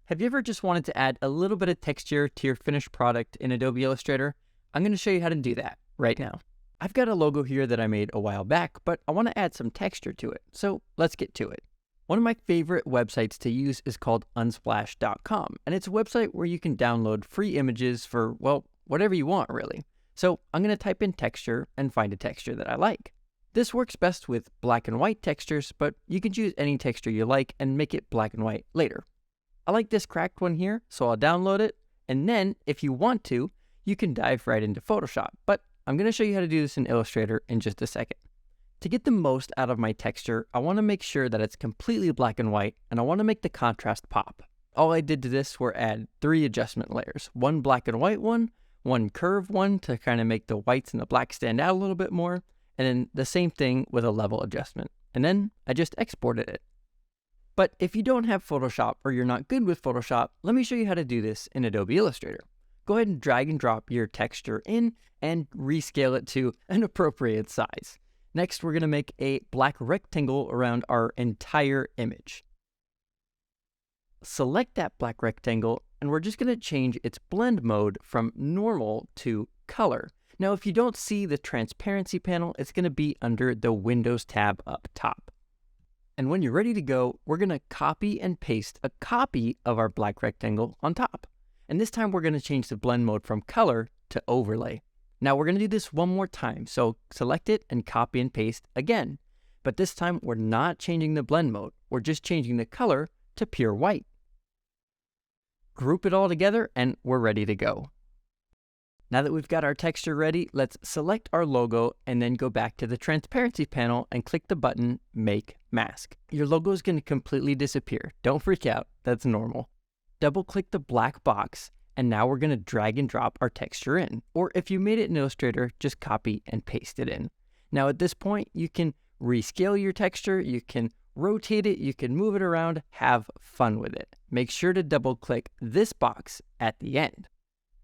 Have you ever just wanted to add a little bit of texture to your finished product in Adobe Illustrator? I'm going to show you how to do that right now. I've got a logo here that I made a while back, but I want to add some texture to it, so let's get to it. One of my favorite websites to use is called unsplash.com, and it's a website where you can download free images for, well, whatever you want really. So I'm going to type in texture and find a texture that I like. This works best with black and white textures, but you can choose any texture you like and make it black and white later. I like this cracked one here, so I'll download it, and then, if you want to, you can dive right into Photoshop, but I'm going to show you how to do this in Illustrator in just a second. To get the most out of my texture, I want to make sure that it's completely black and white, and I want to make the contrast pop. All I did to this were add 3 adjustment layers, one black and white one curved one to kind of make the whites and the black stand out a little bit more, and then the same thing with a level adjustment, and then I just exported it. But if you don't have Photoshop or you're not good with Photoshop, let me show you how to do this in Adobe Illustrator. Go ahead and drag and drop your texture in and rescale it to an appropriate size. Next, we're going to make a black rectangle around our entire image. Select that black rectangle, and we're just going to change its blend mode from normal to color. Now, if you don't see the transparency panel, it's going to be under the Windows tab up top. And when you're ready to go, we're going to copy and paste a copy of our black rectangle on top. And this time we're going to change the blend mode from color to overlay. Now we're going to do this one more time. So select it and copy and paste again. But this time we're not changing the blend mode. We're just changing the color to pure white. Group it all together and we're ready to go. Now that we've got our texture ready, let's select our logo and then go back to the transparency panel and click the button Make Mask. Your logo is going to completely disappear. Don't freak out, that's normal. Double click the black box and now we're going to drag and drop our texture in. Or if you made it in Illustrator, just copy and paste it in. Now at this point, you can rescale your texture, you can rotate it, you can move it around, have fun with it. Make sure to double click this box at the end.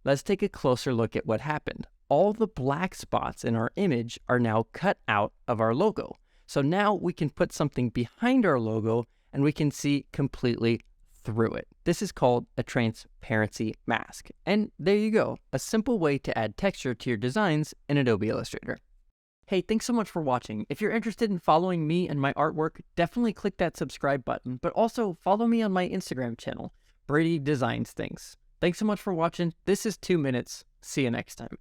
Let's take a closer look at what happened. All the black spots in our image are now cut out of our logo. So now we can put something behind our logo and we can see completely through it. This is called a transparency mask. And there you go, a simple way to add texture to your designs in Adobe Illustrator. Hey, thanks so much for watching. If you're interested in following me and my artwork, definitely click that subscribe button, but also follow me on my Instagram channel, Brady Designs Things. Thanks so much for watching. This is 2 minutes. See you next time.